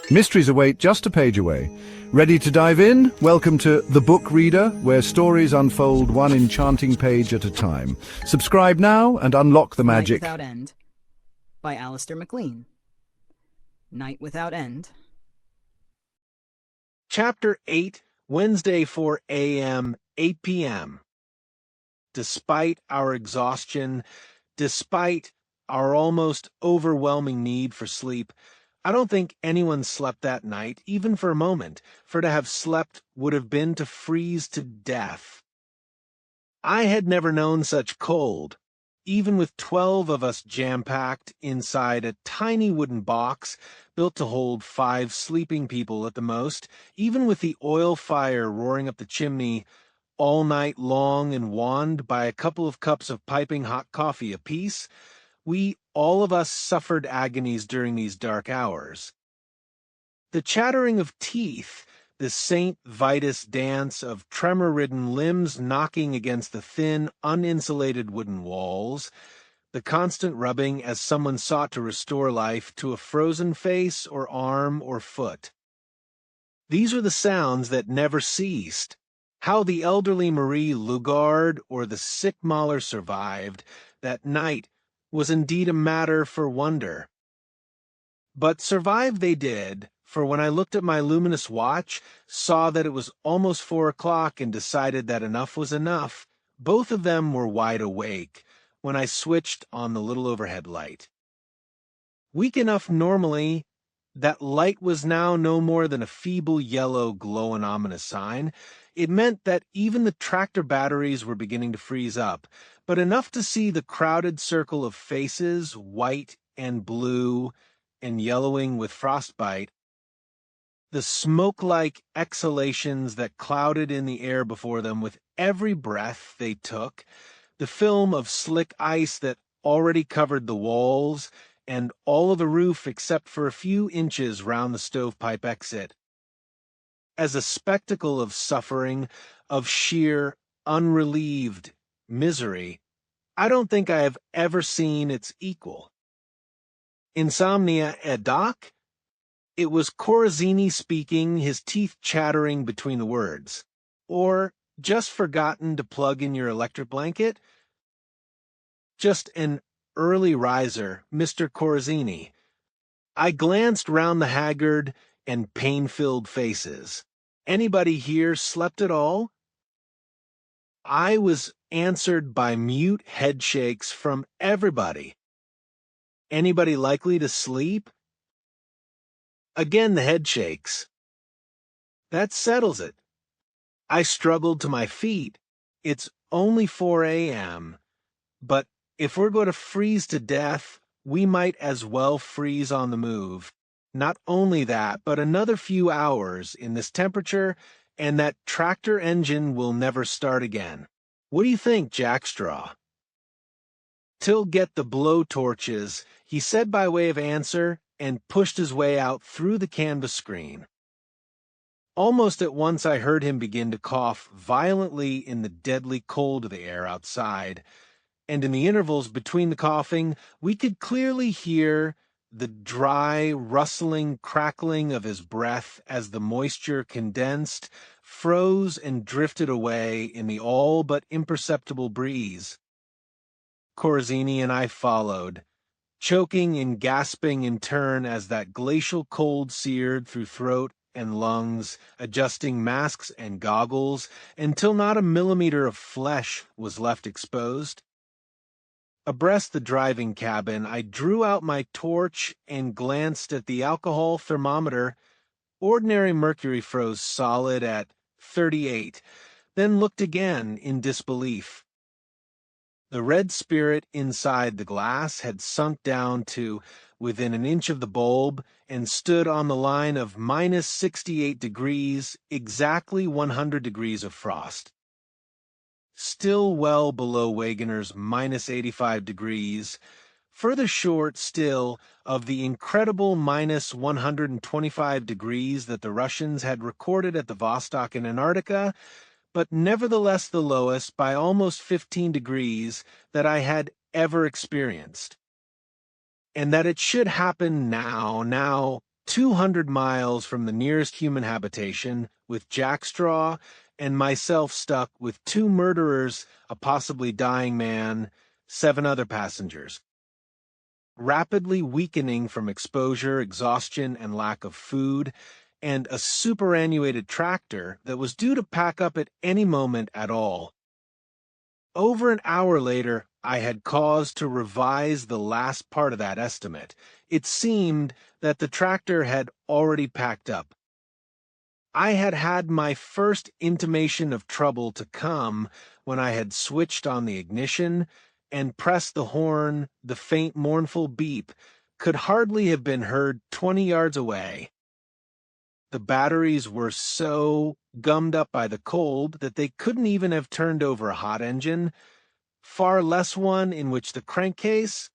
Mysteries await just a page away. Ready to dive in? Welcome to The Book Reader, where stories unfold one enchanting page at a time. Subscribe now and unlock the magic. Night Without End by Alistair MacLean. Night Without End. Chapter 8, Wednesday 4 a.m., 8 p.m. Despite our exhaustion, despite our almost overwhelming need for sleep, I don't think anyone slept that night, even for a moment, for to have slept would have been to freeze to death. I had never known such cold, even with 12 of us jam-packed inside a tiny wooden box built to hold 5 sleeping people at the most, even with the oil fire roaring up the chimney all night long and wanned by a couple of cups of piping hot coffee apiece. We, all of us, suffered agonies during these dark hours. The chattering of teeth, the St. Vitus dance of tremor-ridden limbs knocking against the thin, uninsulated wooden walls, the constant rubbing as someone sought to restore life to a frozen face or arm or foot. These were the sounds that never ceased. How the elderly Marie Lugard or the sick Mahler survived that night was indeed a matter for wonder. But survive they did, for when I looked at my luminous watch, saw that it was almost 4 o'clock and decided that enough was enough, both of them were wide awake when I switched on the little overhead light. Weak enough normally, that light was now no more than a feeble yellow glow and ominous sign. It meant that even the tractor batteries were beginning to freeze up, but enough to see the crowded circle of faces, white and blue and yellowing with frostbite, the smoke-like exhalations that clouded in the air before them with every breath they took, the film of slick ice that already covered the walls and all of the roof except for a few inches round the stovepipe exit. As a spectacle of suffering, of sheer, unrelieved misery, I don't think I have ever seen its equal. Insomnia et doc? It was Corazzini speaking, his teeth chattering between the words. Or just forgotten to plug in your electric blanket? Just an early riser, Mr. Corazzini. I glanced round the haggard and pain-filled faces. Anybody here slept at all? I was answered by mute headshakes from everybody. Anybody likely to sleep? Again the headshakes. That settles it. I struggled to my feet. It's only 4 a.m., but if we're going to freeze to death, we might as well freeze on the move. Not only that, but another few hours in this temperature, and that tractor engine will never start again. What do you think, Jackstraw? "'Till get the blow torches," he said by way of answer, and pushed his way out through the canvas screen. Almost at once I heard him begin to cough violently in the deadly cold of the air outside, and in the intervals between the coughing, we could clearly hear the dry, rustling, crackling of his breath as the moisture condensed, froze, and drifted away in the all but imperceptible breeze. Corazzini and I followed, choking and gasping in turn as that glacial cold seared through throat and lungs, adjusting masks and goggles until not a millimeter of flesh was left exposed. Abreast the driving cabin, I drew out my torch and glanced at the alcohol thermometer. Ordinary mercury froze solid at 38, then looked again in disbelief. The red spirit inside the glass had sunk down to within an inch of the bulb and stood on the line of minus 68 degrees, exactly 100 degrees of frost. Still well below Wegener's minus 85 degrees, further short still of the incredible minus 125 degrees that the Russians had recorded at the Vostok in Antarctica, but nevertheless the lowest by almost 15 degrees that I had ever experienced. And that it should happen now 200 miles from the nearest human habitation, with jackstraw and myself stuck with 2 murderers, a possibly dying man, 7 other passengers. Rapidly weakening from exposure, exhaustion, and lack of food, and a superannuated tractor that was due to pack up at any moment at all. Over an hour later, I had cause to revise the last part of that estimate. It seemed that the tractor had already packed up. I had had my first intimation of trouble to come when I had switched on the ignition and pressed the horn. The faint, mournful beep could hardly have been heard 20 yards away. The batteries were so gummed up by the cold that they couldn't even have turned over a hot engine, far less one in which the crankcase,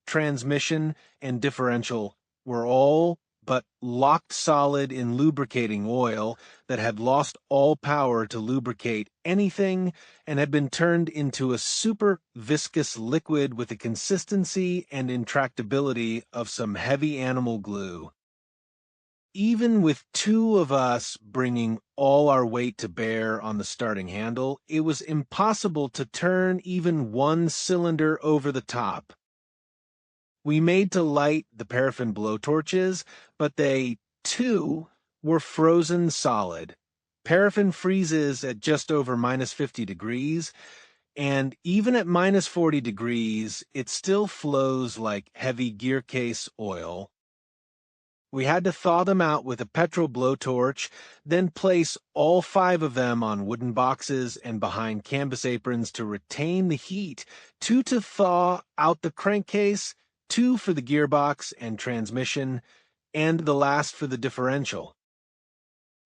transmission, and differential were all but locked solid in lubricating oil that had lost all power to lubricate anything and had been turned into a super viscous liquid with the consistency and intractability of some heavy animal glue. Even with 2 of us bringing all our weight to bear on the starting handle, it was impossible to turn even one cylinder over the top. We made to light the paraffin blowtorches, but they, too, were frozen solid. Paraffin freezes at just over minus 50 degrees, and even at minus 40 degrees, it still flows like heavy gearcase oil. We had to thaw them out with a petrol blowtorch, then place all 5 of them on wooden boxes and behind canvas aprons to retain the heat, 2 to thaw out the crankcase, 2 for the gearbox and transmission, and the last for the differential.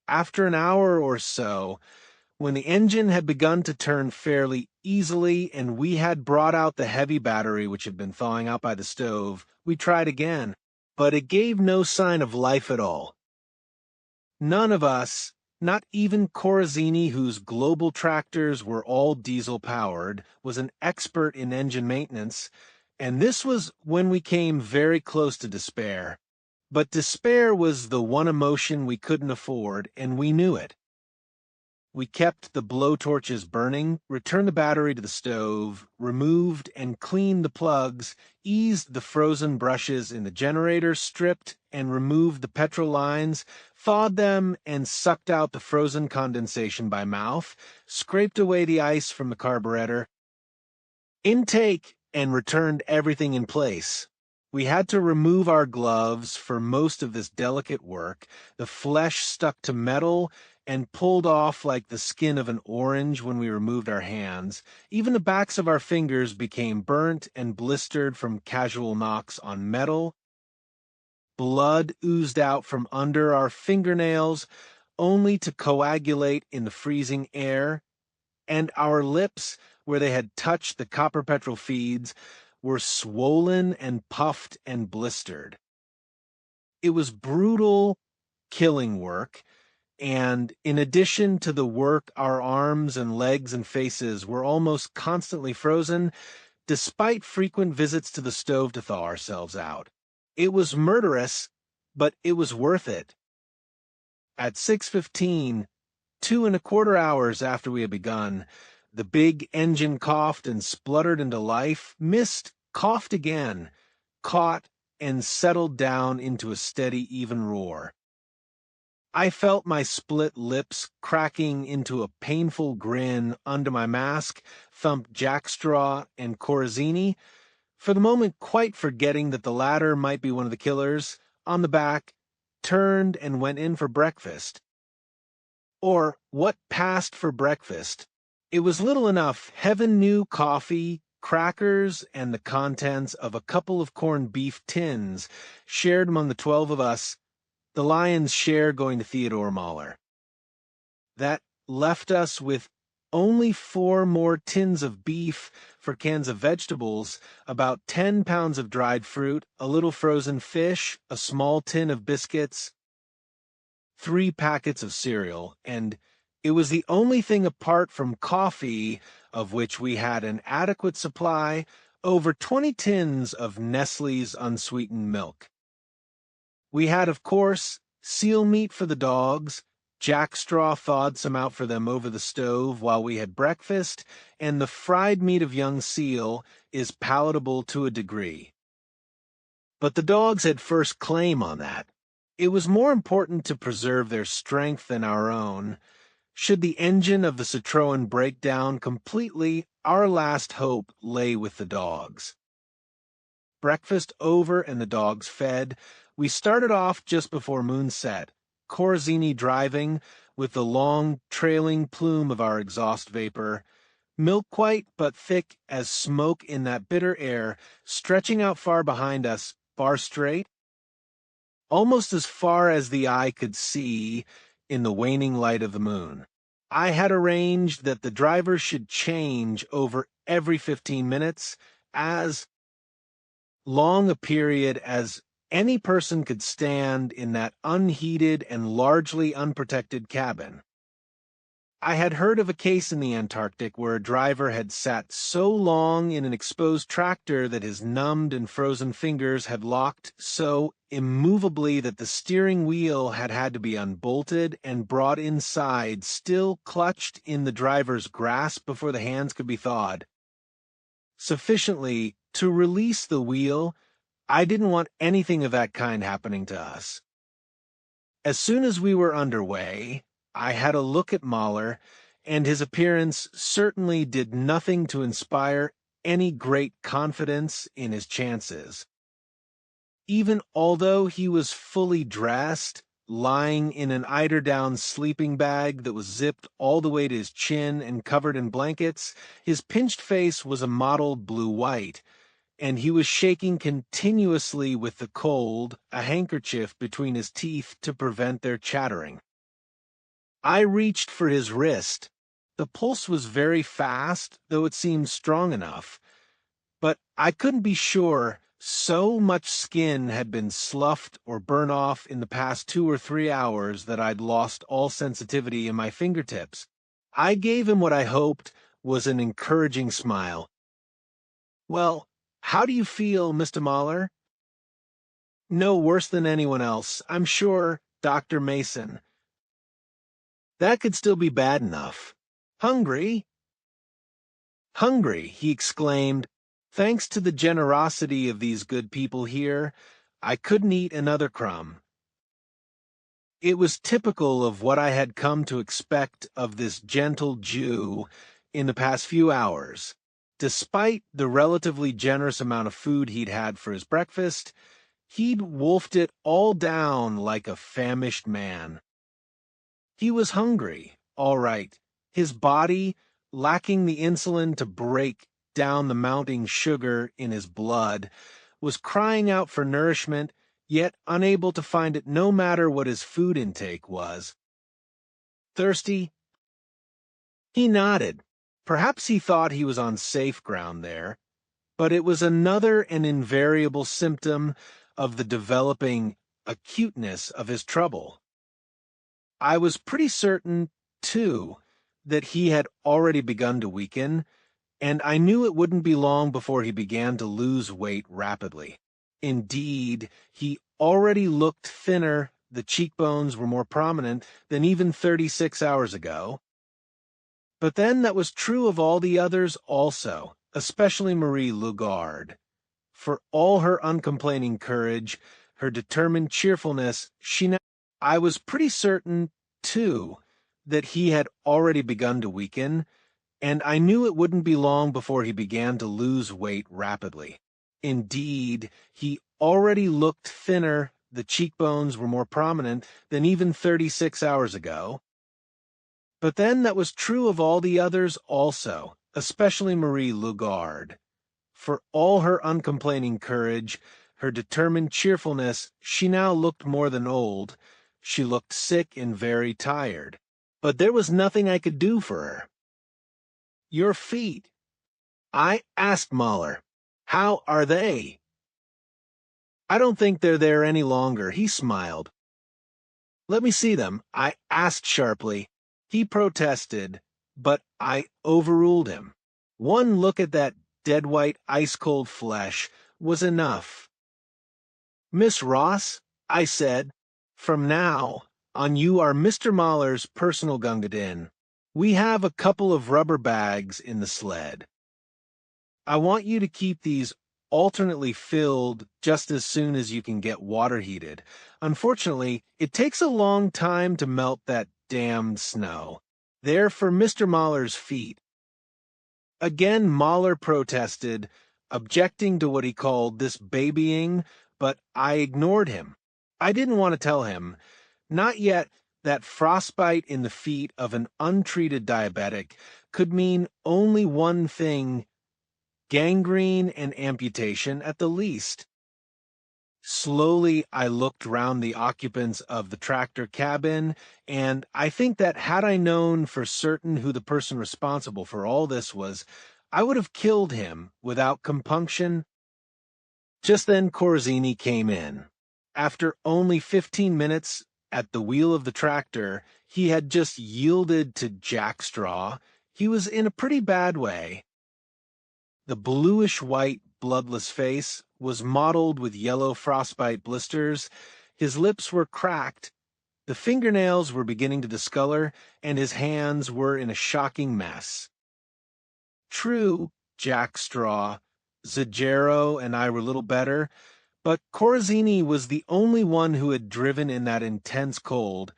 After an hour or so, when the engine had begun to turn fairly easily and we had brought out the heavy battery which had been thawing out by the stove, we tried again, but it gave no sign of life at all. None of us, not even Corazzini, whose global tractors were all diesel-powered, was an expert in engine maintenance, and this was when we came very close to despair. But despair was the one emotion we couldn't afford, and we knew it. We kept the blowtorches burning, returned the battery to the stove, removed and cleaned the plugs, eased the frozen brushes in the generator, stripped and removed the petrol lines, thawed them and sucked out the frozen condensation by mouth, scraped away the ice from the carburetor, intake, and returned everything in place. We had to remove our gloves for most of this delicate work. The flesh stuck to metal and pulled off like the skin of an orange when we removed our hands. Even the backs of our fingers became burnt and blistered from casual knocks on metal. Blood oozed out from under our fingernails, only to coagulate in the freezing air, and our lips, where they had touched the copper petrol feeds, were swollen and puffed and blistered. It was brutal, killing work, and in addition to the work, our arms and legs and faces were almost constantly frozen, despite frequent visits to the stove to thaw ourselves out. It was murderous, but it was worth it. At 6:15, 2¼ hours after we had begun, the big engine coughed and spluttered into life, missed, coughed again, caught, and settled down into a steady, even roar. I felt my split lips cracking into a painful grin under my mask, thumped Jackstraw and Corazzini, for the moment quite forgetting that the latter might be one of the killers, on the back, turned and went in for breakfast. Or what passed for breakfast. It was little enough. Heaven knew coffee, crackers, and the contents of a couple of corned beef tins shared among the 12 of us, the lion's share going to Theodore Mahler. That left us with only 4 more tins of beef for cans of vegetables, about 10 pounds of dried fruit, a little frozen fish, a small tin of biscuits, 3 packets of cereal, and it was the only thing apart from coffee of which we had an adequate supply, over 20 tins of Nestle's unsweetened milk. We had, of course, seal meat for the dogs. Jackstraw thawed some out for them over the stove while we had breakfast, and the fried meat of young seal is palatable to a degree. But the dogs had first claim on that. It was more important to preserve their strength than our own. Should the engine of the Citroën break down completely, our last hope lay with the dogs. Breakfast over and the dogs fed, we started off just before moonset, Corzini driving, with the long, trailing plume of our exhaust vapor, milk-white but thick as smoke in that bitter air, stretching out far behind us, far straight, almost as far as the eye could see in the waning light of the moon. I had arranged that the driver should change over every 15 minutes, as long a period as any person could stand in that unheated and largely unprotected cabin. I had heard of a case in the Antarctic where a driver had sat so long in an exposed tractor that his numbed and frozen fingers had locked so immovably that the steering wheel had to be unbolted and brought inside, still clutched in the driver's grasp before the hands could be thawed sufficiently to release the wheel. I didn't want anything of that kind happening to us. As soon as we were underway, I had a look at Mahler, and his appearance certainly did nothing to inspire any great confidence in his chances. Even although he was fully dressed, lying in an eiderdown sleeping bag that was zipped all the way to his chin and covered in blankets, his pinched face was a mottled blue-white, and he was shaking continuously with the cold, a handkerchief between his teeth to prevent their chattering. I reached for his wrist. The pulse was very fast, though it seemed strong enough. But I couldn't be sure. So much skin had been sloughed or burnt off in the past 2 or 3 hours that I'd lost all sensitivity in my fingertips. I gave him what I hoped was an encouraging smile. "Well, how do you feel, Mr. Mahler?" "No worse than anyone else, I'm sure, Dr. Mason." "That could still be bad enough." "Hungry?" "Hungry," he exclaimed. "Thanks to the generosity of these good people here, I couldn't eat another crumb." It was typical of what I had come to expect of this gentle Jew in the past few hours. Despite the relatively generous amount of food he'd had for his breakfast, he'd wolfed it all down like a famished man. He was hungry, all right. His body, lacking the insulin to break down the mounting sugar in his blood, was crying out for nourishment, yet unable to find it no matter what his food intake was. "Thirsty?" He nodded. Perhaps he thought he was on safe ground there, but it was another and invariable symptom of the developing acuteness of his trouble. I was pretty certain, too, that he had already begun to weaken, and I knew it wouldn't be long before he began to lose weight rapidly. Indeed, he already looked thinner, the cheekbones were more prominent than even 36 hours ago. But then that was true of all the others also, especially Marie Lugard. For all her uncomplaining courage, her determined cheerfulness, I was pretty certain, too, that he had already begun to weaken, and I knew it wouldn't be long before he began to lose weight rapidly. Indeed, he already looked thinner, the cheekbones were more prominent than even 36 hours ago. But then that was true of all the others also, especially Marie Lugard. For all her uncomplaining courage, her determined cheerfulness, she now looked more than old. She looked sick and very tired. But there was nothing I could do for her. "Your feet?" I asked Mahler. "How are they?" "I don't think they're there any longer," he smiled. "Let me see them," I asked sharply. He protested, but I overruled him. One look at that dead-white, ice-cold flesh was enough. "Miss Ross?" I said. From now on, you are Mr. Mahler's personal Gungadin. We have a couple of rubber bags in the sled. I want you to keep these alternately filled just as soon as you can get water heated. Unfortunately, it takes a long time to melt that damned snow. They're for Mr. Mahler's feet. Again, Mahler protested, objecting to what he called this babying, but I ignored him. I didn't want to tell him, not yet, that frostbite in the feet of an untreated diabetic could mean only one thing: gangrene and amputation at the least. Slowly, I looked round the occupants of the tractor cabin, and I think that had I known for certain who the person responsible for all this was, I would have killed him without compunction. Just then Corzini came in. After only 15 minutes at the wheel of the tractor, he had just yielded to jackstraw. He was in a pretty bad way. The bluish-white, bloodless face was mottled with yellow frostbite blisters. His lips were cracked, the fingernails were beginning to discolor, and his hands were in a shocking mess. True, jackstraw, Zagero and I were little better, but Corzini was the only one who had driven in that intense cold.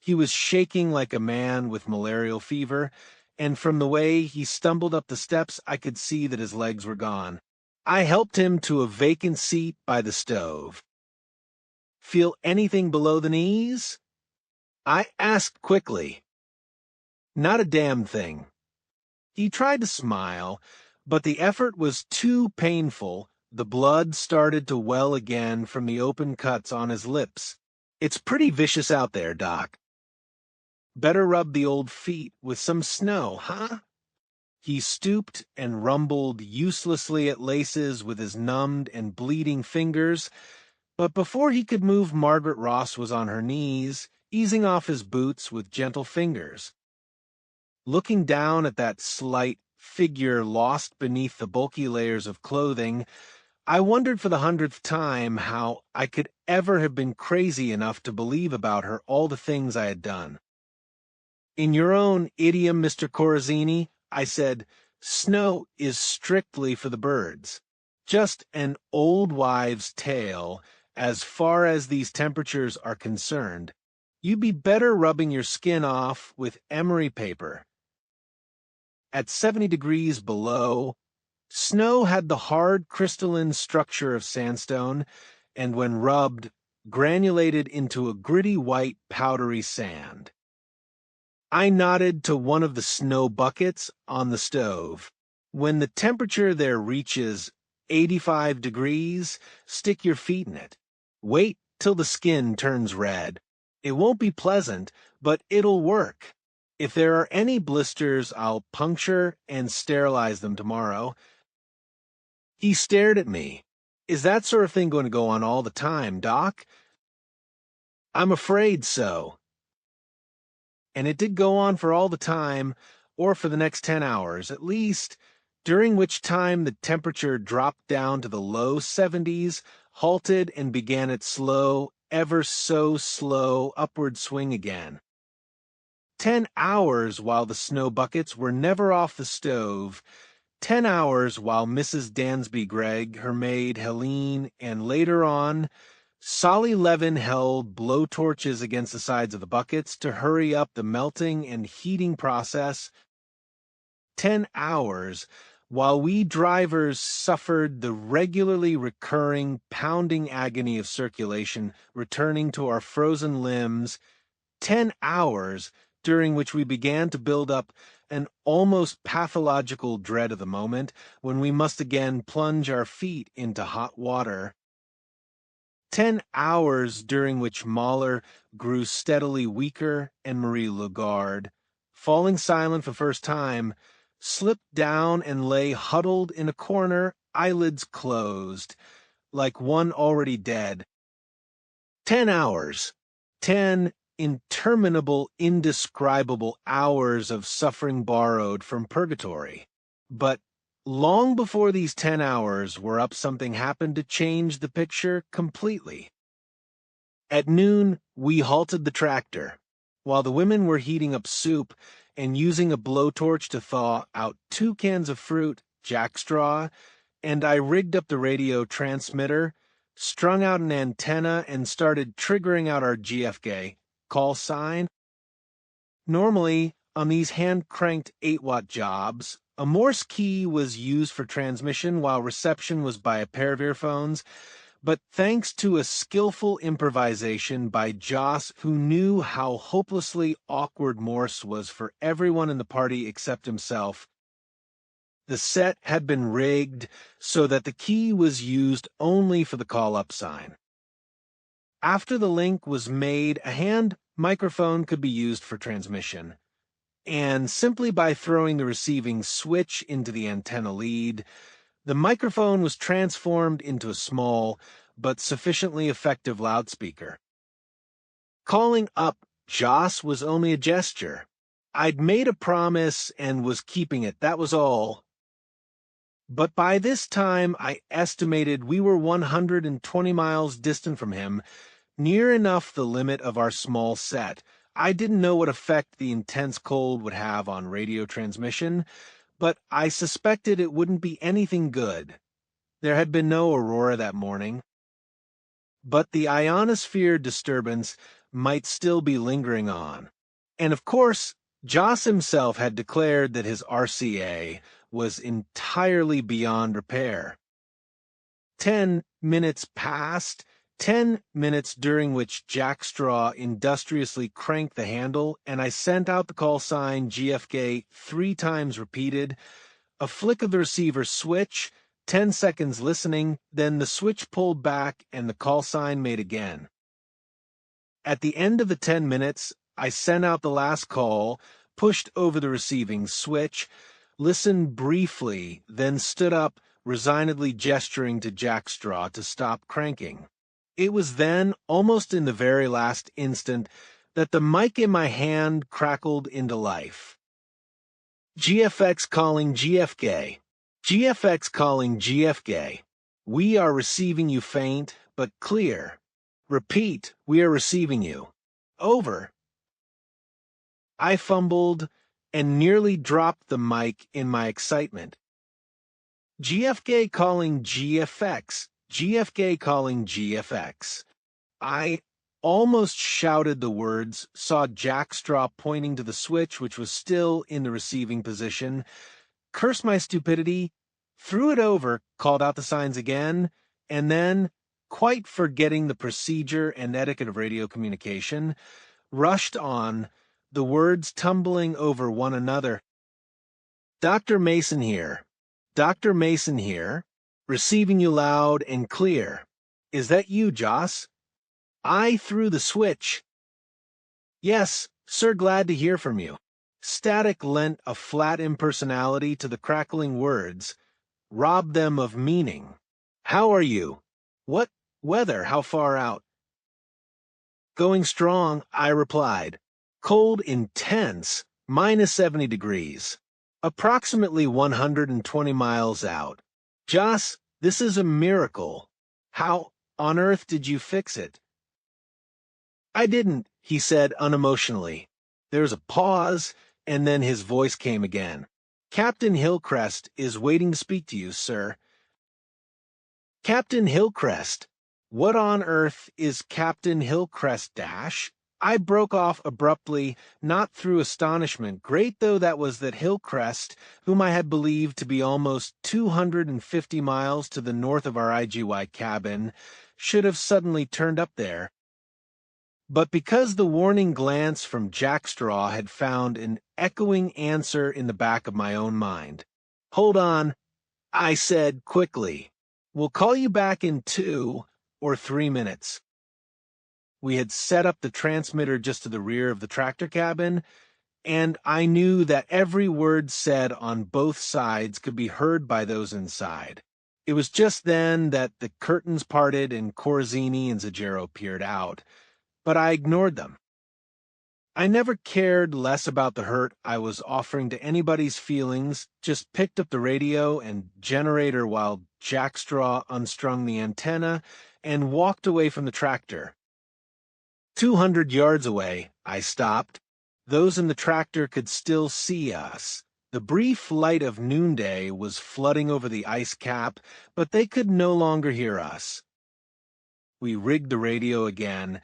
He was shaking like a man with malarial fever, and from the way he stumbled up the steps, I could see that his legs were gone. I helped him to a vacant seat by the stove. Feel anything below the knees? I asked quickly. Not a damn thing. He tried to smile, but the effort was too painful. The blood started to well again from the open cuts on his lips. It's pretty vicious out there, Doc. Better rub the old feet with some snow, huh? He stooped and rumbled uselessly at laces with his numbed and bleeding fingers, but before he could move, Margaret Ross was on her knees, easing off his boots with gentle fingers. Looking down at that slight figure lost beneath the bulky layers of clothing, I wondered for the 100th time how I could ever have been crazy enough to believe about her all the things I had done. In your own idiom, Mr. Corazini, I said, snow is strictly for the birds. Just an old wives' tale as far as these temperatures are concerned. You'd be better rubbing your skin off with emery paper. At 70 degrees below, snow had the hard crystalline structure of sandstone, and when rubbed, granulated into a gritty white powdery sand. I nodded to one of the snow buckets on the stove. When the temperature there reaches 85 degrees, stick your feet in it. Wait till the skin turns red. It won't be pleasant, but it'll work. If there are any blisters, I'll puncture and sterilize them tomorrow. He stared at me. Is that sort of thing going to go on all the time, Doc? I'm afraid so. And it did go on for all the time, or for the next 10 hours at least, during which time the temperature dropped down to the low 70s, halted, and began its slow, ever so slow, upward swing again. 10 hours while the snow buckets were never off the stove, 10 hours while Mrs. Dansby Gregg, her maid Helene, and later on, Solly Levin held blow torches against the sides of the buckets to hurry up the melting and heating process. 10 hours while we drivers suffered the regularly recurring pounding agony of circulation returning to our frozen limbs. 10 hours during which we began to build up an almost pathological dread of the moment when we must again plunge our feet into hot water. 10 hours during which Mahler grew steadily weaker and Marie Lagarde, falling silent for the first time, slipped down and lay huddled in a corner, eyelids closed, like one already dead. 10 hours. 10 interminable, indescribable hours of suffering borrowed from purgatory. But long before these 10 hours were up, something happened to change the picture completely. At noon, we halted the tractor. While the women were heating up soup and using a blowtorch to thaw out 2 cans of fruit, jackstraw, and I rigged up the radio transmitter, strung out an antenna, and started triggering out our GFK call sign. Normally, on these hand-cranked 8-watt jobs, a Morse key was used for transmission while reception was by a pair of earphones, but thanks to a skillful improvisation by Joss, who knew how hopelessly awkward Morse was for everyone in the party except himself, the set had been rigged so that the key was used only for the call-up sign. After the link was made, a hand microphone could be used for transmission, and simply by throwing the receiving switch into the antenna lead, the microphone was transformed into a small but sufficiently effective loudspeaker. Calling up Joss was only a gesture. I'd made a promise and was keeping it, that was all. But by this time, I estimated we were 120 miles distant from him, near enough the limit of our small set. I didn't know what effect the intense cold would have on radio transmission, but I suspected it wouldn't be anything good. There had been no aurora that morning. But the ionosphere disturbance might still be lingering on. And of course, Joss himself had declared that his RCA was entirely beyond repair. 10 minutes passed, 10 minutes during which Jackstraw industriously cranked the handle, and I sent out the call sign GFK 3 times repeated, a flick of the receiver switch, 10 seconds listening, then the switch pulled back and the call sign made again. At the end of the 10 minutes, I sent out the last call, pushed over the receiving switch, listened briefly, then stood up, resignedly gesturing to Jackstraw to stop cranking. It was then, almost in the very last instant, that the mic in my hand crackled into life. GFX calling GFK. GFX calling GFK. We are receiving you faint, but clear. Repeat, we are receiving you. Over. I fumbled and nearly dropped the mic in my excitement. GFK calling GFX. GFK calling GFX. I almost shouted the words, saw Jackstraw pointing to the switch which was still in the receiving position, cursed my stupidity, threw it over, called out the signs again, and then, quite forgetting the procedure and etiquette of radio communication, rushed on, the words tumbling over one another. Dr. Mason here. Dr. Mason here. Receiving you loud and clear. Is that you, Joss? I threw the switch. Yes, sir, glad to hear from you. Static lent a flat impersonality to the crackling words, robbed them of meaning. How are you? What weather? How far out? Going strong, I replied. Cold intense, minus 70 degrees. Approximately 120 miles out. Joss, this is a miracle. How on earth did you fix it? I didn't, he said unemotionally. There was a pause, and then his voice came again. Captain Hillcrest is waiting to speak to you, sir. Captain Hillcrest? What on earth is Captain Hillcrest, Dash? I broke off abruptly, not through astonishment, great though that was that Hillcrest, whom I had believed to be almost 250 miles to the north of our IGY cabin, should have suddenly turned up there. But because the warning glance from Jackstraw had found an echoing answer in the back of my own mind. Hold on, I said quickly. We'll call you back in 2 or 3 minutes. We had set up the transmitter just to the rear of the tractor cabin, and I knew that every word said on both sides could be heard by those inside. It was just then that the curtains parted and Corazzini and Zagero peered out, but I ignored them. I never cared less about the hurt I was offering to anybody's feelings, just picked up the radio and generator while Jackstraw unstrung the antenna and walked away from the tractor. 200 yards away, I stopped. Those in the tractor could still see us. The brief light of noonday was flooding over the ice cap, but they could no longer hear us. We rigged the radio again,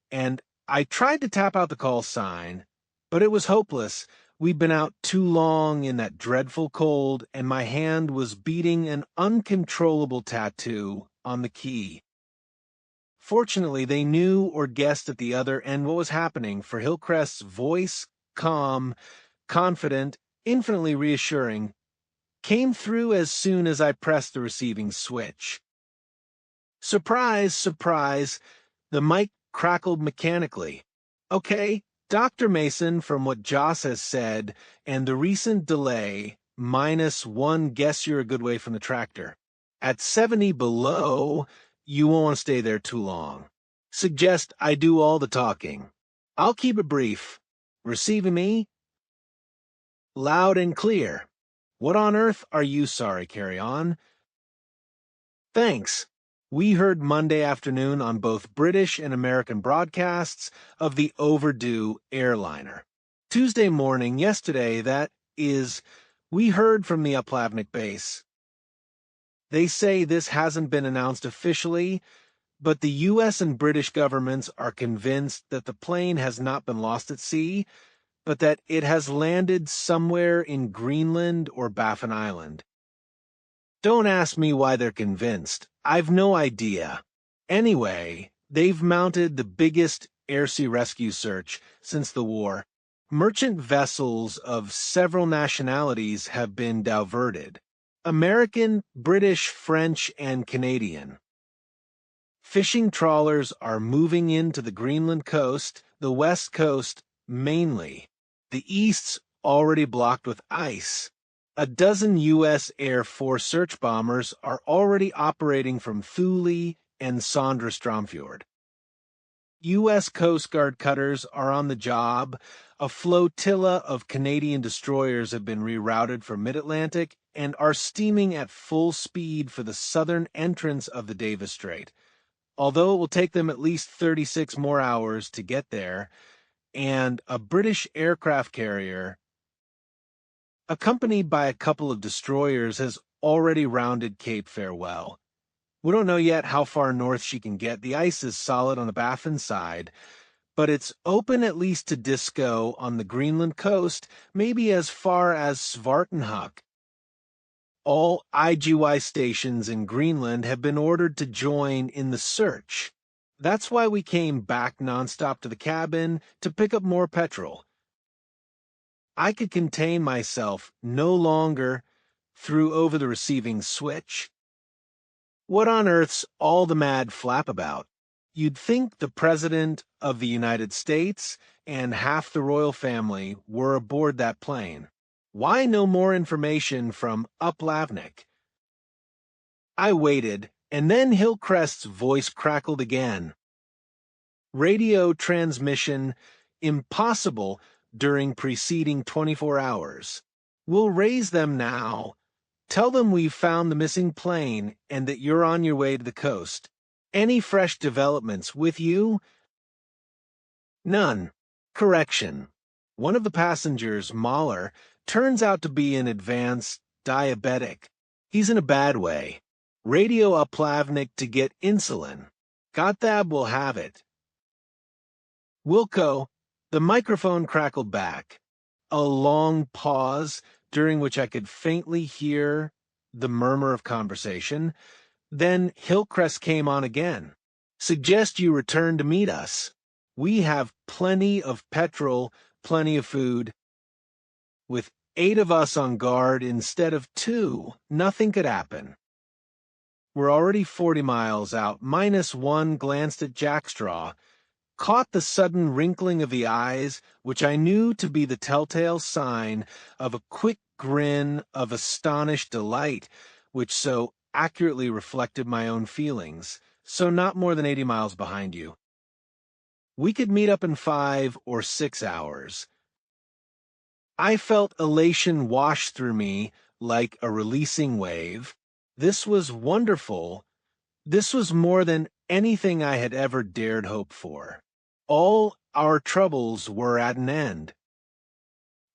and I tried to tap out the call sign, but it was hopeless. We'd been out too long in that dreadful cold, and my hand was beating an uncontrollable tattoo on the key. Fortunately, they knew or guessed at the other end what was happening, for Hillcrest's voice, calm, confident, infinitely reassuring, came through as soon as I pressed the receiving switch. Surprise, surprise, the mic crackled mechanically. Okay, Dr. Mason, from what Joss has said, and the recent delay, -1 guess you're a good way from the tractor. At 70 below, you won't want to stay there too long. Suggest I do all the talking. I'll keep it brief. Receiving me? Loud and clear. What on earth are you sorry? Carry on. Thanks. We heard Monday afternoon on both British and American broadcasts of the overdue airliner. Tuesday morning, yesterday, that is, we heard from the Uplavnik base. They say this hasn't been announced officially, but the U.S. and British governments are convinced that the plane has not been lost at sea, but that it has landed somewhere in Greenland or Baffin Island. Don't ask me why they're convinced. I've no idea. Anyway, they've mounted the biggest air-sea rescue search since the war. Merchant vessels of several nationalities have been diverted. American, British, French, and Canadian. Fishing trawlers are moving into the Greenland coast, the west coast mainly. The east's already blocked with ice. A dozen U.S. Air Force search bombers are already operating from Thule and Sondre-Stromfjord. U.S. Coast Guard cutters are on the job. A flotilla of Canadian destroyers have been rerouted from mid-Atlantic and are steaming at full speed for the southern entrance of the Davis Strait, although it will take them at least 36 more hours to get there, and a British aircraft carrier, accompanied by a couple of destroyers, has already rounded Cape Farewell. We don't know yet how far north she can get. The ice is solid on the Baffin side, but it's open at least to Disco on the Greenland coast, maybe as far as Svartenhuk. All IGY stations in Greenland have been ordered to join in the search. That's why we came back nonstop to the cabin to pick up more petrol. I could contain myself no longer, threw over the receiving switch. What on earth's all the mad flap about? You'd think the President of the United States and half the royal family were aboard that plane. Why no more information from Uplavnik? I waited, and then Hillcrest's voice crackled again. Radio transmission impossible during preceding 24 hours. We'll raise them now. Tell them we've found the missing plane and that you're on your way to the coast. Any fresh developments with you? None. Correction. One of the passengers, Mahler, turns out to be an advanced diabetic. He's in a bad way. Radio Uplavnik to get insulin. Gottthab will have it. Wilco, the microphone crackled back. A long pause, during which I could faintly hear the murmur of conversation. Then Hillcrest came on again. Suggest you return to meet us. We have plenty of petrol, plenty of food. With 8 of us on guard instead of 2, nothing could happen. We're already 40 miles out. -1 glanced at Jackstraw, caught the sudden wrinkling of the eyes, which I knew to be the telltale sign of a quick grin of astonished delight, which so accurately reflected my own feelings. So not more than 80 miles behind you. We could meet up in 5 or 6 hours. I felt elation wash through me like a releasing wave. This was wonderful. This was more than anything I had ever dared hope for. All our troubles were at an end.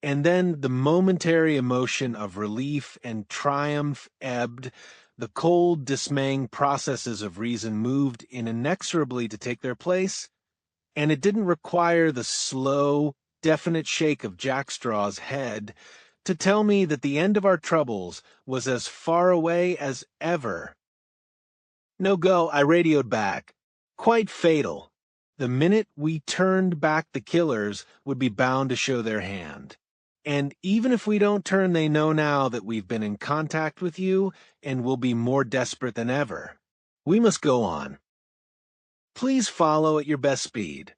And then the momentary emotion of relief and triumph ebbed. The cold, dismaying processes of reason moved inexorably to take their place, and it didn't require the slow, definite shake of Jackstraw's head to tell me that the end of our troubles was as far away as ever. "No go," I radioed back. "Quite fatal. The minute we turned back, the killers would be bound to show their hand. And even if we don't turn, they know now that we've been in contact with you and will be more desperate than ever. We must go on. Please follow at your best speed."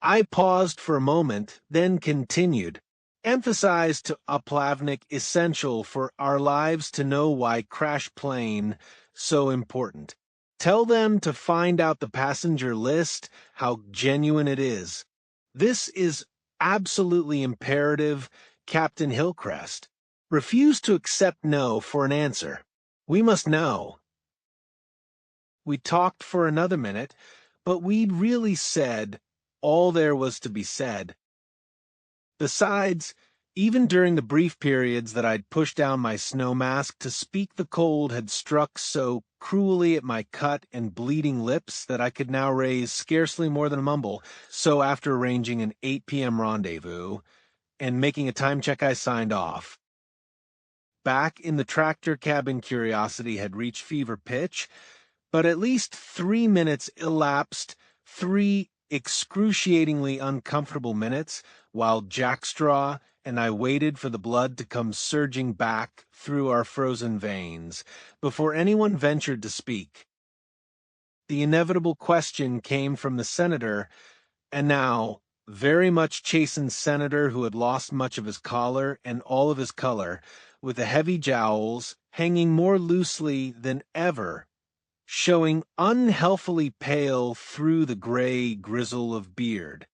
I paused for a moment, then continued, emphasized to Oplavnik essential for our lives to know why crash plane so important. Tell them to find out the passenger list, how genuine it is. This is absolutely imperative, Captain Hillcrest. Refuse to accept no for an answer. We must know. We talked for another minute, but we'd really said all there was to be said. Besides, even during the brief periods that I'd pushed down my snow mask to speak, the cold had struck so cruelly at my cut and bleeding lips that I could now raise scarcely more than a mumble. So after arranging an 8 p.m. rendezvous and making a time check, I signed off. Back in the tractor cabin, curiosity had reached fever pitch, but at least 3 minutes elapsed, 3 excruciatingly uncomfortable minutes, while Jackstraw and I waited for the blood to come surging back through our frozen veins before anyone ventured to speak. The inevitable question came from the senator, and now very much chastened senator who had lost much of his collar and all of his color, with the heavy jowls hanging more loosely than ever, showing unhealthily pale through the gray grizzle of beard.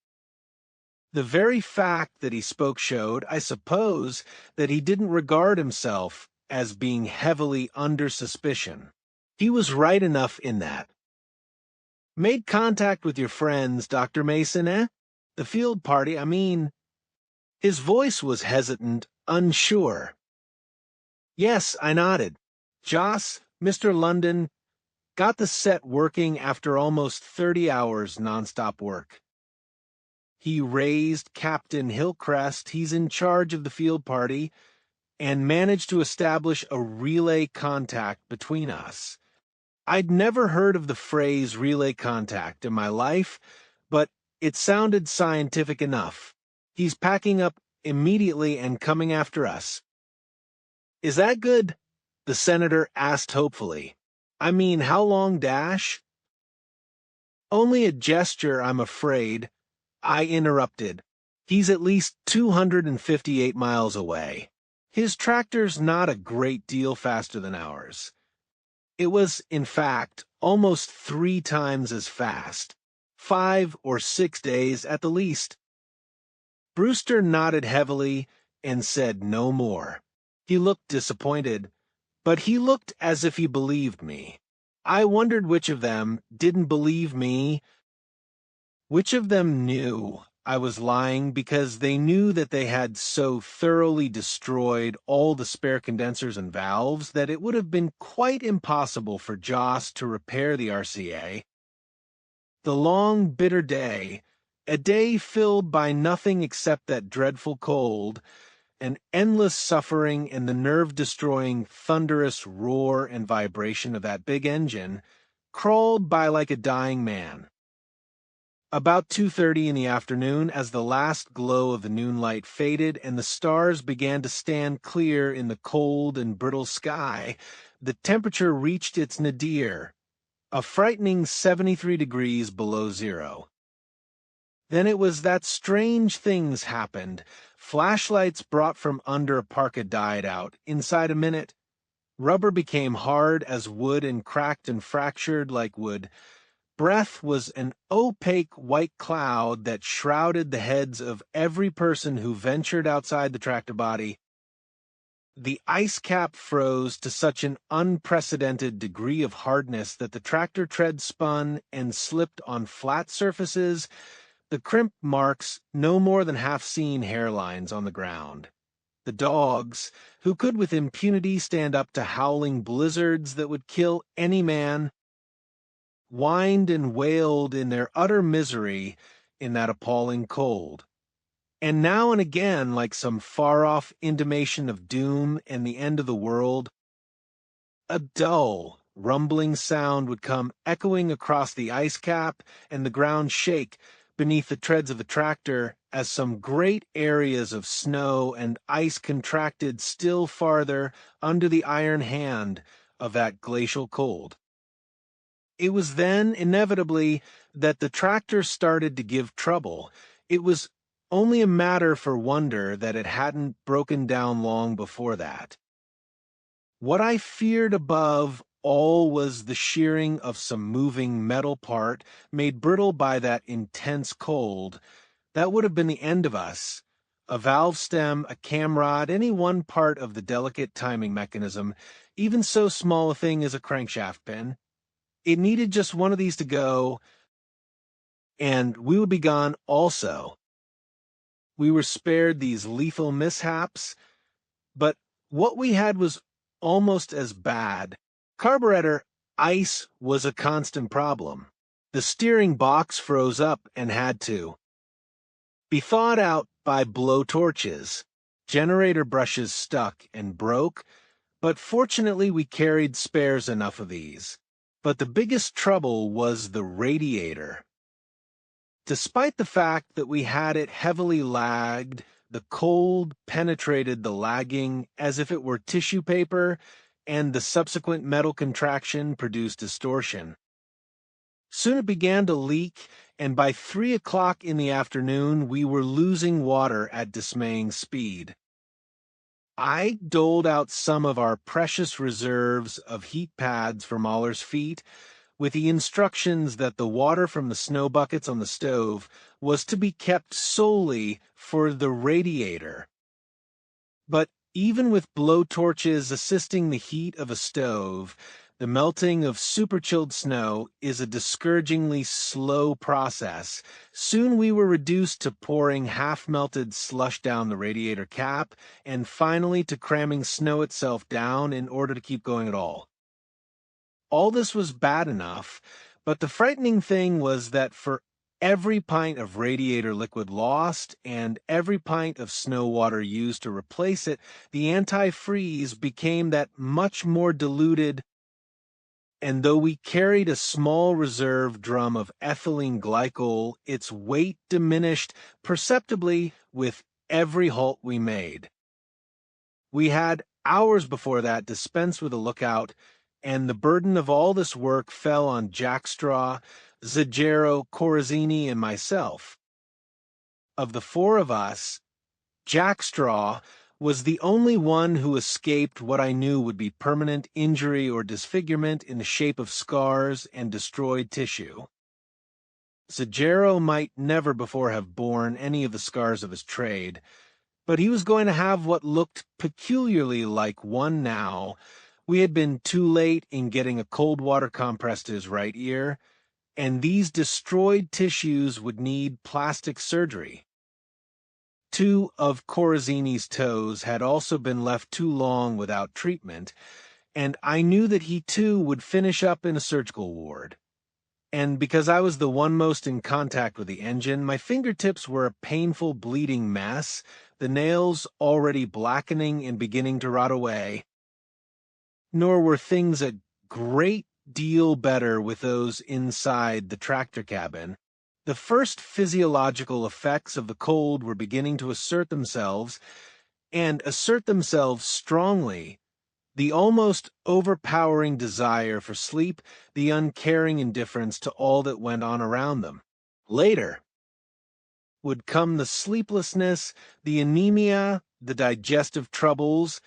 The very fact that he spoke showed, I suppose, that he didn't regard himself as being heavily under suspicion. He was right enough in that. "Made contact with your friends, Dr. Mason, eh? The field party, I mean." His voice was hesitant, unsure. "Yes," I nodded. "Joss, Mr. London, got the set working after almost 30 hours nonstop work. He raised Captain Hillcrest, he's in charge of the field party, and managed to establish a relay contact between us. I'd never heard of the phrase relay contact in my life, but it sounded scientific enough. He's packing up immediately and coming after us." "Is that good?" the senator asked hopefully. "I mean, how long dash?" "Only a gesture, I'm afraid," I interrupted. "He's at least 258 miles away. His tractor's not a great deal faster than ours. It was, in fact, almost 3 times as fast. 5 or 6 days at the least." Brewster nodded heavily and said no more. He looked disappointed, but he looked as if he believed me. I wondered which of them didn't believe me. Which of them knew I was lying because they knew that they had so thoroughly destroyed all the spare condensers and valves that it would have been quite impossible for Joss to repair the RCA. The long, bitter day, a day filled by nothing except that dreadful cold, an endless suffering and the nerve-destroying thunderous roar and vibration of that big engine, crawled by like a dying man. About 2:30 in the afternoon, as the last glow of the noonlight faded and the stars began to stand clear in the cold and brittle sky, the temperature reached its nadir, a frightening 73 degrees below zero. Then it was that strange things happened. Flashlights brought from under a parka died out. Inside a minute, rubber became hard as wood and cracked and fractured like wood. Breath was an opaque white cloud that shrouded the heads of every person who ventured outside the tractor body. The ice cap froze to such an unprecedented degree of hardness that the tractor tread spun and slipped on flat surfaces, The crimp marks no more than half-seen hairlines on the ground. The dogs, who could with impunity stand up to howling blizzards that would kill any man, whined and wailed in their utter misery in that appalling cold. And now and again, like some far-off intimation of doom and the end of the world, a dull, rumbling sound would come echoing across the ice cap and the ground shake beneath the treads of the tractor as some great areas of snow and ice contracted still farther under the iron hand of that glacial cold. It was then, inevitably, that the tractor started to give trouble. It was only a matter for wonder that it hadn't broken down long before that. What I feared above all was the shearing of some moving metal part made brittle by that intense cold. That would have been the end of us. A valve stem, a cam rod, any one part of the delicate timing mechanism, even so small a thing as a crankshaft pin. It needed just one of these to go, and we would be gone also. We were spared these lethal mishaps, but what we had was almost as bad. Carburetor ice was a constant problem. The steering box froze up and had to be thawed out by blow torches. Generator brushes stuck and broke, but fortunately we carried spares enough of these. But the biggest trouble was the radiator. Despite the fact that we had it heavily lagged, the cold penetrated the lagging as if it were tissue paper, and the subsequent metal contraction produced distortion. Soon it began to leak, and by 3 o'clock in the afternoon we were losing water at dismaying speed. I doled out some of our precious reserves of heat pads for Mahler's feet, with the instructions that the water from the snow buckets on the stove was to be kept solely for the radiator. But even with blow torches assisting the heat of a stove, the melting of super-chilled snow is a discouragingly slow process. Soon we were reduced to pouring half-melted slush down the radiator cap, and finally to cramming snow itself down in order to keep going at all. All this was bad enough, but the frightening thing was that for every pint of radiator liquid lost and every pint of snow water used to replace it, the antifreeze became that much more diluted, and though we carried a small reserve drum of ethylene glycol, its weight diminished perceptibly with every halt we made. We had hours before that dispensed with a lookout, and the burden of all this work fell on Jackstraw, Zagero, Corazzini, and myself. Of the 4 of us, Jackstraw was the only one who escaped what I knew would be permanent injury or disfigurement in the shape of scars and destroyed tissue. Zagero might never before have borne any of the scars of his trade, but he was going to have what looked peculiarly like one now. We had been too late in getting a cold water compress to his right ear, and these destroyed tissues would need plastic surgery. 2 of Corazzini's toes had also been left too long without treatment, and I knew that he too would finish up in a surgical ward. And because I was the one most in contact with the engine, my fingertips were a painful bleeding mess, the nails already blackening and beginning to rot away. Nor were things a great deal better with those inside the tractor cabin. The first physiological effects of the cold were beginning to assert themselves, and assert themselves strongly. The almost overpowering desire for sleep, the uncaring indifference to all that went on around them. Later would come the sleeplessness, the anemia, the digestive troubles,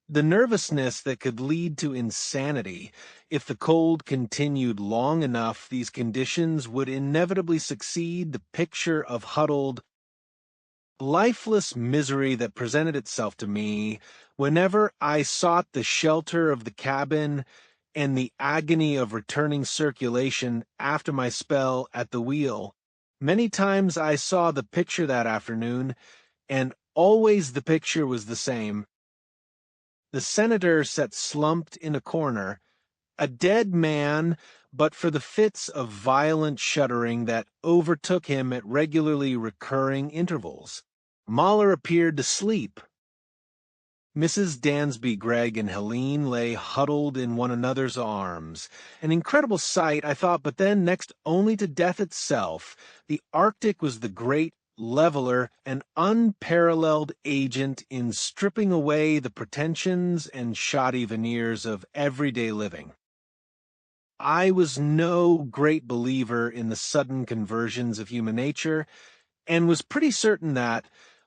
the nervousness that could lead to insanity. If the cold continued long enough, these conditions would inevitably succeed the picture of huddled, lifeless misery that presented itself to me whenever I sought the shelter of the cabin and the agony of returning circulation after my spell at the wheel. Many times I saw the picture that afternoon, and always the picture was the same. The senator sat slumped in a corner, a dead man, but for the fits of violent shuddering that overtook him at regularly recurring intervals. Mahler appeared to sleep. Mrs. Dansby, Gregg, and Helene lay huddled in one another's arms. An incredible sight, I thought, but then, next only to death itself, the Arctic was the great leveler, an unparalleled agent in stripping away the pretensions and shoddy veneers of everyday living. I was no great believer in the sudden conversions of human nature, and was pretty certain that,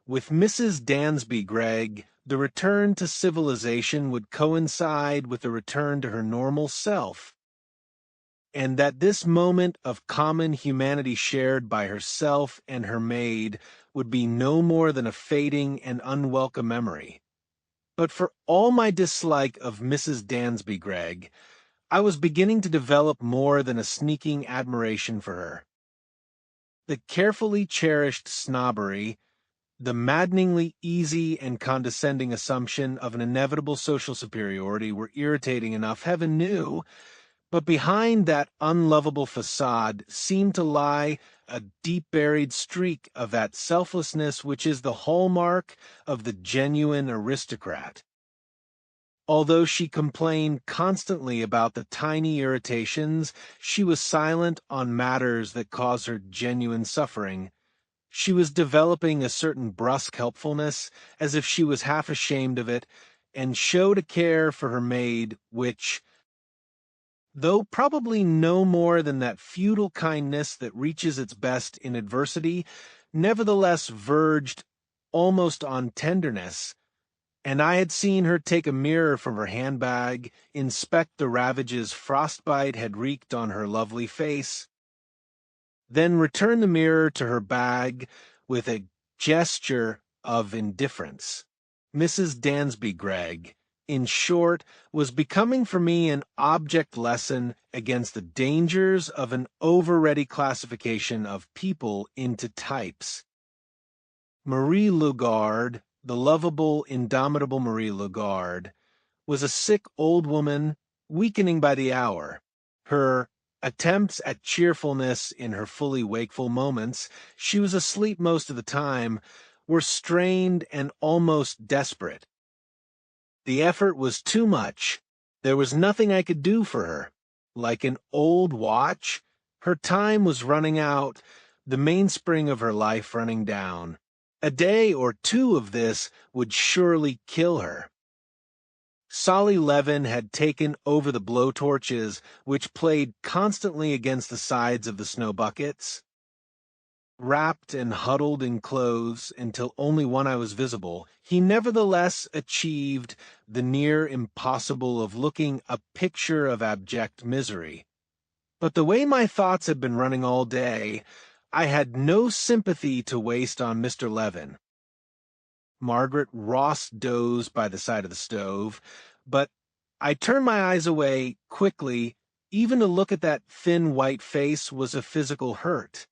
with Mrs. Dansby Gregg, the return to civilization would coincide with the return to her normal self, and that this moment of common humanity shared by herself and her maid would be no more than a fading and unwelcome memory. But for all my dislike of Mrs. Dansby Gregg, I was beginning to develop more than a sneaking admiration for her. The carefully cherished snobbery, the maddeningly easy and condescending assumption of an inevitable social superiority were irritating enough, heaven knew, but behind that unlovable facade seemed to lie a deep-buried streak of that selflessness which is the hallmark of the genuine aristocrat. Although she complained constantly about the tiny irritations, she was silent on matters that caused her genuine suffering. She was developing a certain brusque helpfulness, as if she was half ashamed of it, and showed a care for her maid which, though probably no more than that feudal kindness that reaches its best in adversity, nevertheless verged almost on tenderness. And I had seen her take a mirror from her handbag, inspect the ravages frostbite had wreaked on her lovely face, then return the mirror to her bag with a gesture of indifference. Mrs. Dansby Gregg, in short, was becoming for me an object lesson against the dangers of an over-ready classification of people into types. Marie Lagarde, the lovable, indomitable Marie Lagarde, was a sick old woman, weakening by the hour. Her attempts at cheerfulness in her fully wakeful moments, she was asleep most of the time, were strained and almost desperate. The effort was too much. There was nothing I could do for her. Like an old watch, her time was running out, the mainspring of her life running down. A day or two of this would surely kill her. Solly Levin had taken over the blowtorches, which played constantly against the sides of the snow buckets. Wrapped and huddled in clothes until only one eye was visible, he nevertheless achieved the near impossible of looking a picture of abject misery. But the way my thoughts had been running all day, I had no sympathy to waste on Mr. Levin. Margaret Ross dozed by the side of the stove, but I turned my eyes away quickly. Even to look at that thin white face was a physical hurt.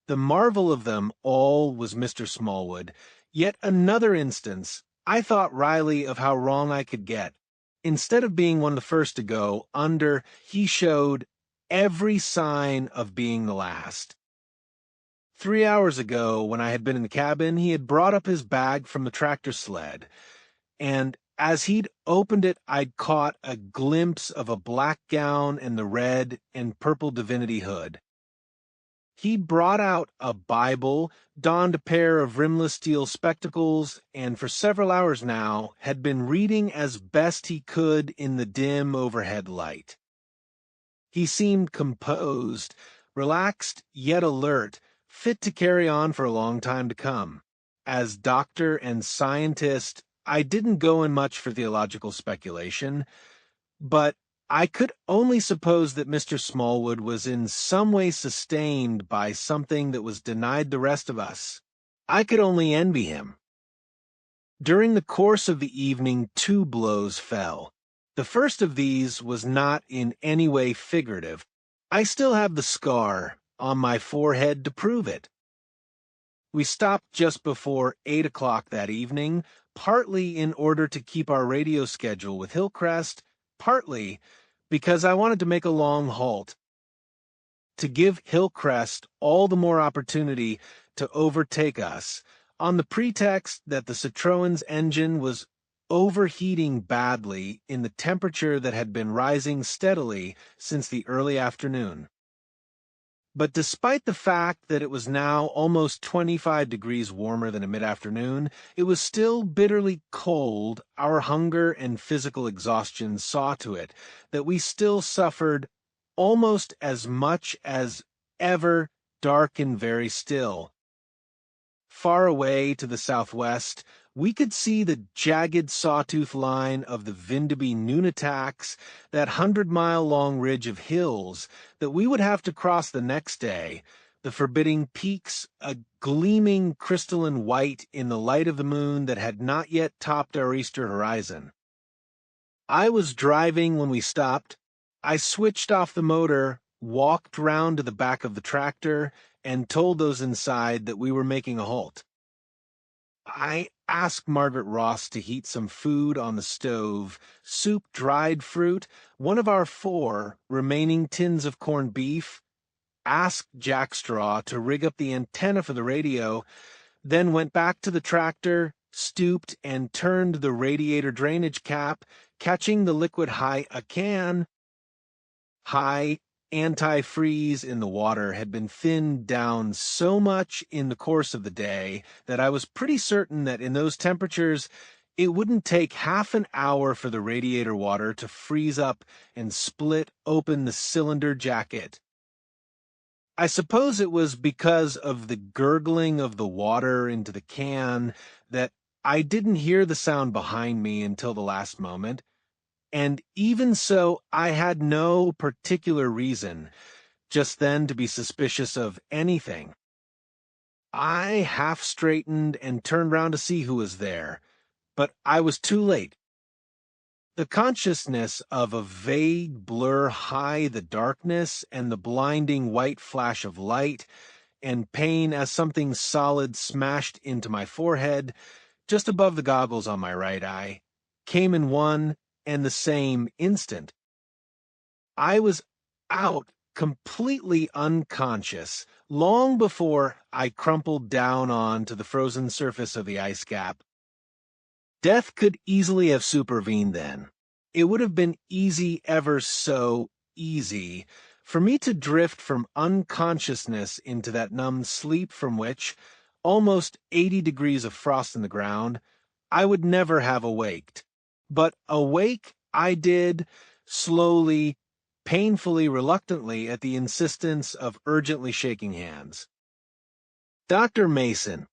The marvel of them all was Mr. Smallwood. Yet another instance, I thought wryly of how wrong I could get. Instead of being one of the first to go under, he showed every sign of being the last. 3 hours ago, when I had been in the cabin, he had brought up his bag from the tractor sled, and as he'd opened it, I'd caught a glimpse of a black gown and the red and purple divinity hood. He'd brought out a Bible, donned a pair of rimless steel spectacles, and for several hours now had been reading as best he could in the dim overhead light. He seemed composed, relaxed yet alert, fit to carry on for a long time to come. As doctor and scientist, I didn't go in much for theological speculation, but I could only suppose that Mr. Smallwood was in some way sustained by something that was denied the rest of us. I could only envy him. During the course of the evening, 2 blows fell. The first of these was not in any way figurative. I still have the scar, on my forehead to prove it. We stopped just before 8 o'clock that evening, partly in order to keep our radio schedule with Hillcrest, partly because I wanted to make a long halt, to give Hillcrest all the more opportunity to overtake us, on the pretext that the Citroen's engine was overheating badly in the temperature that had been rising steadily since the early afternoon. But despite the fact that it was now almost 25 degrees warmer than a mid-afternoon, it was still bitterly cold. Our hunger and physical exhaustion saw to it that we still suffered almost as much as ever, dark and very still. Far away to the southwest, we could see the jagged sawtooth line of the Vindeby Nunataks, that 100-mile-long ridge of hills that we would have to cross the next day, the forbidding peaks a gleaming crystalline white in the light of the moon that had not yet topped our eastern horizon. I was driving when we stopped. I switched off the motor, walked round to the back of the tractor, and told those inside that we were making a halt. I asked Margaret Ross to heat some food on the stove, soup, dried fruit, one of our 4 remaining tins of corned beef, asked Jack Straw to rig up the antenna for the radio, then went back to the tractor, stooped, and turned the radiator drainage cap, catching the liquid high antifreeze in the water had been thinned down so much in the course of the day that I was pretty certain that in those temperatures it wouldn't take half an hour for the radiator water to freeze up and split open the cylinder jacket. I suppose it was because of the gurgling of the water into the can that I didn't hear the sound behind me until the last moment. And even so, I had no particular reason just then to be suspicious of anything. I half straightened and turned round to see who was there, but I was too late. The consciousness of a vague blur high the darkness and the blinding white flash of light and pain as something solid smashed into my forehead, just above the goggles on my right eye, came in one and the same instant. I was out, completely unconscious, long before I crumpled down onto the frozen surface of the ice cap. Death could easily have supervened then. It would have been easy, ever so easy, for me to drift from unconsciousness into that numbed sleep from which, almost 80 degrees of frost in the ground, I would never have awaked. But awake I did, slowly, painfully, reluctantly, at the insistence of urgently shaking hands. Dr. Mason.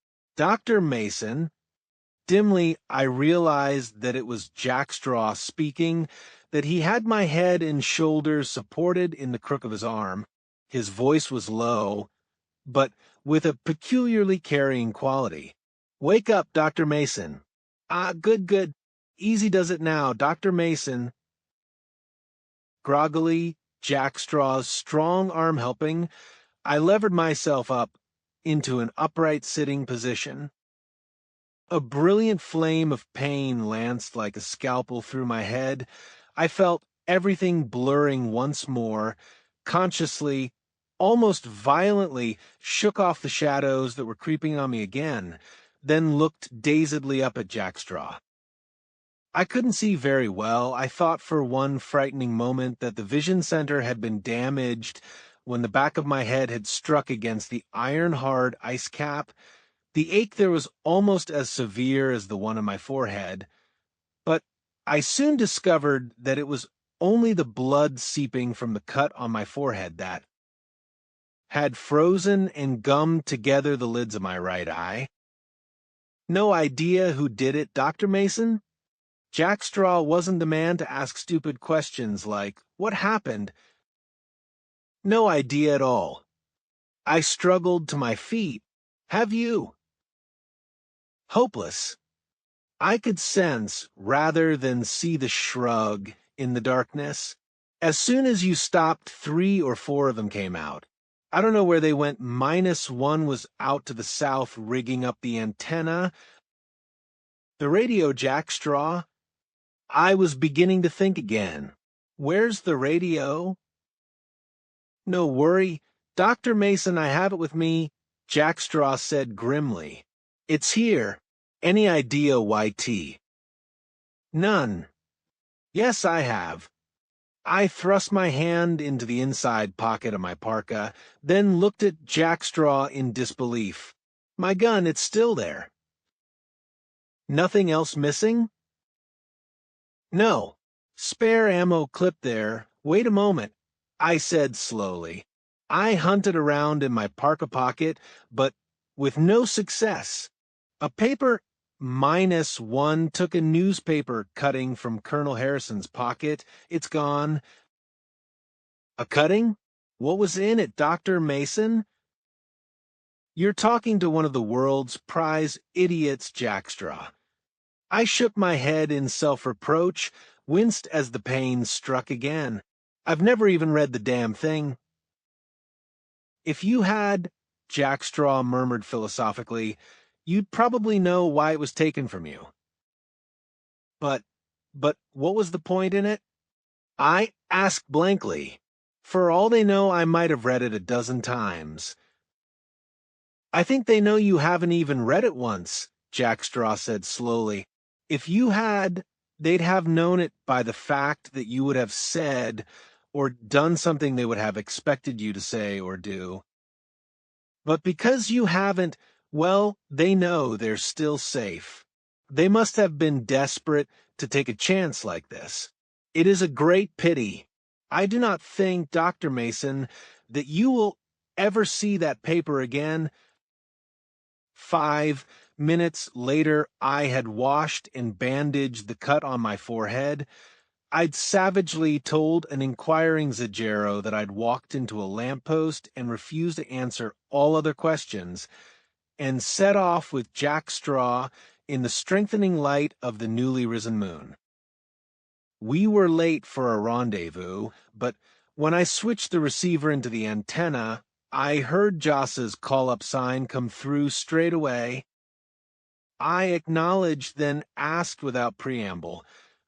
Dimly, I realized that it was Jack Straw speaking, that he had my head and shoulders supported in the crook of his arm. His voice was low, but with a peculiarly carrying quality. "Wake up, Dr. Mason." "Ah, good. Easy does it now, Dr. Mason." Groggily, Jack Straw's strong arm helping, I levered myself up into an upright sitting position. A brilliant flame of pain lanced like a scalpel through my head. I felt everything blurring once more, consciously, almost violently, shook off the shadows that were creeping on me again, then looked dazedly up at Jack Straw. I couldn't see very well. I thought for one frightening moment that the vision center had been damaged when the back of my head had struck against the iron-hard ice cap. The ache there was almost as severe as the one on my forehead, but I soon discovered that it was only the blood seeping from the cut on my forehead that had frozen and gummed together the lids of my right eye. No idea who did it, Dr. Mason? Jack Straw wasn't the man to ask stupid questions like, "What happened?" No idea at all. I struggled to my feet. Have you? Hopeless. I could sense, rather than see the shrug, in the darkness. As soon as you stopped, 3 or 4 of them came out. I don't know where they went. -1 was out to the south rigging up the antenna. The radio jackstraw. I was beginning to think again. Where's the radio? No worry. Dr. Mason, I have it with me, Jackstraw said grimly. It's here. Any idea, YT? None. Yes, I have. I thrust my hand into the inside pocket of my parka, then looked at Jackstraw in disbelief. My gun, it's still there. Nothing else missing? No. Spare ammo clip there. Wait a moment, I said slowly. I hunted around in my parka pocket, but with no success. A paper -1 took a newspaper cutting from Colonel Harrison's pocket. It's gone. A cutting? What was in it, Dr. Mason? You're talking to one of the world's prize idiots, Jackstraw. I shook my head in self-reproach, winced as the pain struck again. I've never even read the damn thing. If you had, Jackstraw murmured philosophically, you'd probably know why it was taken from you. But what was the point in it? I asked blankly. For all they know, I might have read it a dozen times. I think they know you haven't even read it once, Jackstraw said slowly. If you had, they'd have known it by the fact that you would have said or done something they would have expected you to say or do. But because you haven't, well, they know they're still safe. They must have been desperate to take a chance like this. It is a great pity. I do not think, Dr. Mason, that you will ever see that paper again. 5 minutes later, I had washed and bandaged the cut on my forehead. I'd savagely told an inquiring Zagero that I'd walked into a lamppost and refused to answer all other questions, and set off with Jackstraw in the strengthening light of the newly risen moon. We were late for a rendezvous, but when I switched the receiver into the antenna, I heard Joss's call-up sign come through straight away. I acknowledged, then asked without preamble,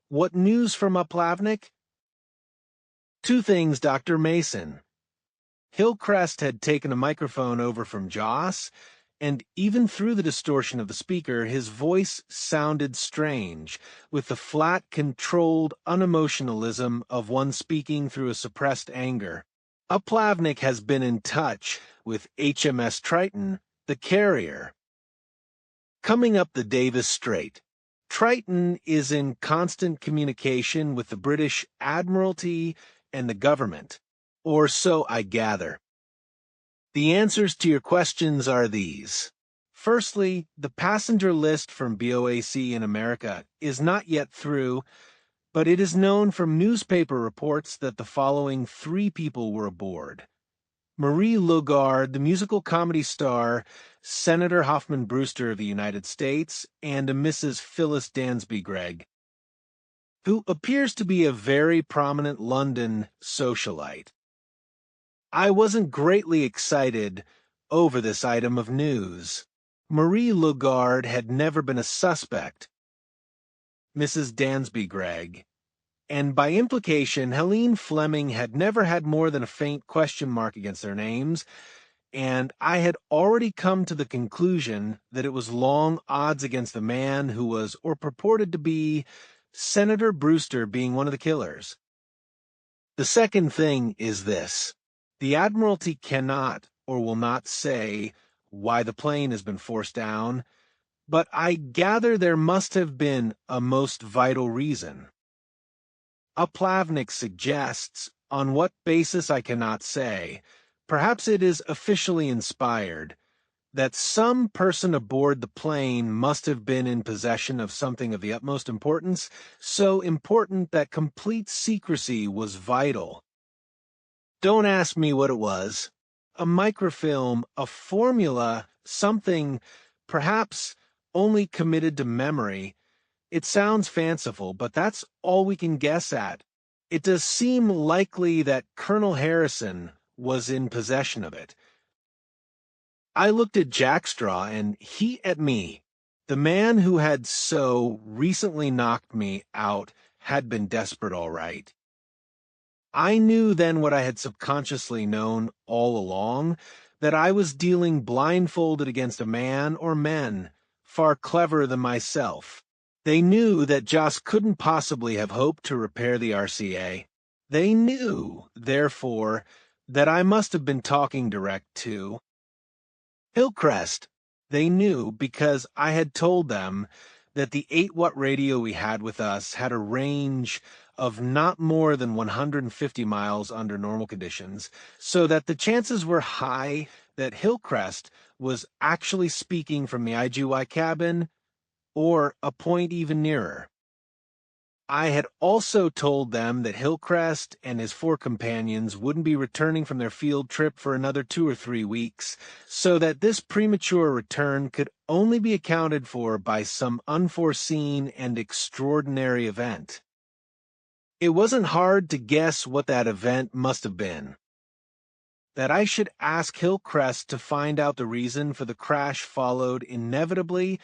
"What news from Uplavnik?" "Two things, Dr. Mason." Hillcrest had taken a microphone over from Joss, and even through the distortion of the speaker, his voice sounded strange, with the flat, controlled unemotionalism of one speaking through a suppressed anger. Uplavnik has been in touch with HMS Triton, the carrier. Coming up the Davis Strait, Triton is in constant communication with the British Admiralty and the government, or so I gather. The answers to your questions are these. Firstly, the passenger list from BOAC in America is not yet through, but it is known from newspaper reports that the following 3 people were aboard. Marie Lugard, the musical comedy star, Senator Hoffman Brewster of the United States, and a Mrs. Phyllis Dansby Gregg, who appears to be a very prominent London socialite. I wasn't greatly excited over this item of news. Marie Lugard had never been a suspect. Mrs. Dansby Gregg, and by implication, Helene Fleming had never had more than a faint question mark against their names, and I had already come to the conclusion that it was long odds against the man who was, or purported to be, Senator Brewster being one of the killers. The second thing is this. The Admiralty cannot or will not say why the plane has been forced down, but I gather there must have been a most vital reason. Uplavnik suggests, on what basis I cannot say, perhaps it is officially inspired, that some person aboard the plane must have been in possession of something of the utmost importance, so important that complete secrecy was vital. Don't ask me what it was. A microfilm, a formula, something, perhaps, only committed to memory. It sounds fanciful, but that's all we can guess at. It does seem likely that Colonel Harrison, was in possession of it. I looked at Jackstraw, and he at me. The man who had so recently knocked me out had been desperate, all right. I knew then what I had subconsciously known all along, that I was dealing blindfolded against a man or men far cleverer than myself. They knew that Joss couldn't possibly have hoped to repair the RCA. They knew, therefore, that I must have been talking direct to Hillcrest. They knew because I had told them that the 8-watt radio we had with us had a range of not more than 150 miles under normal conditions, so that the chances were high that Hillcrest was actually speaking from the IGY cabin or a point even nearer. I had also told them that Hillcrest and his 4 companions wouldn't be returning from their field trip for another 2 or 3 weeks, so that this premature return could only be accounted for by some unforeseen and extraordinary event. It wasn't hard to guess what that event must have been. That I should ask Hillcrest to find out the reason for the crash followed inevitably,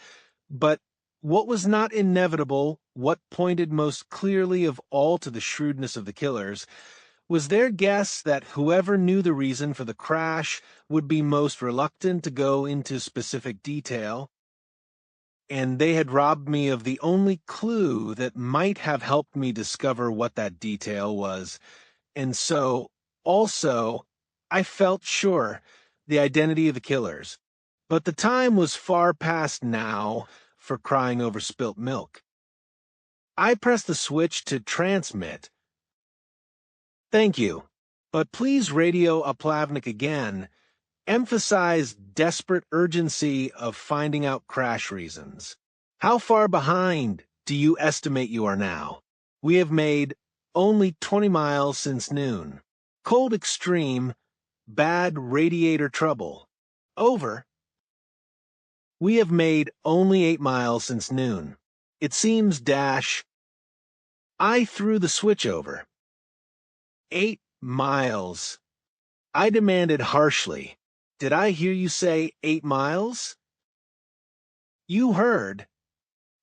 but what was not inevitable, what pointed most clearly of all to the shrewdness of the killers, was their guess that whoever knew the reason for the crash would be most reluctant to go into specific detail, and they had robbed me of the only clue that might have helped me discover what that detail was, and so, also, I felt sure, the identity of the killers. But the time was far past now for crying over spilt milk. I pressed the switch to transmit. "Thank you, but please radio Aplavnik again. Emphasize desperate urgency of finding out crash reasons. How far behind do you estimate you are now? We have made only 20 miles since noon. Cold extreme, bad radiator trouble. Over. We have made only 8 miles since noon. It seems dash." I threw the switch over. 8 miles. I demanded harshly. "Did I hear you say 8 miles?" "You heard."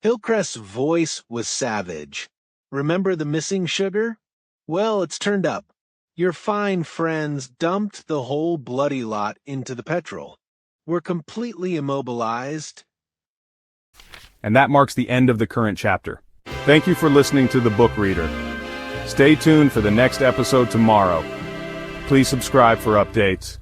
Hillcrest's voice was savage. "Remember the missing sugar? Well, it's turned up. Your fine friends dumped the whole bloody lot into the petrol. We're completely immobilized." And that marks the end of the current chapter. Thank you for listening to The Book Reader. Stay tuned for the next episode tomorrow. Please subscribe for updates.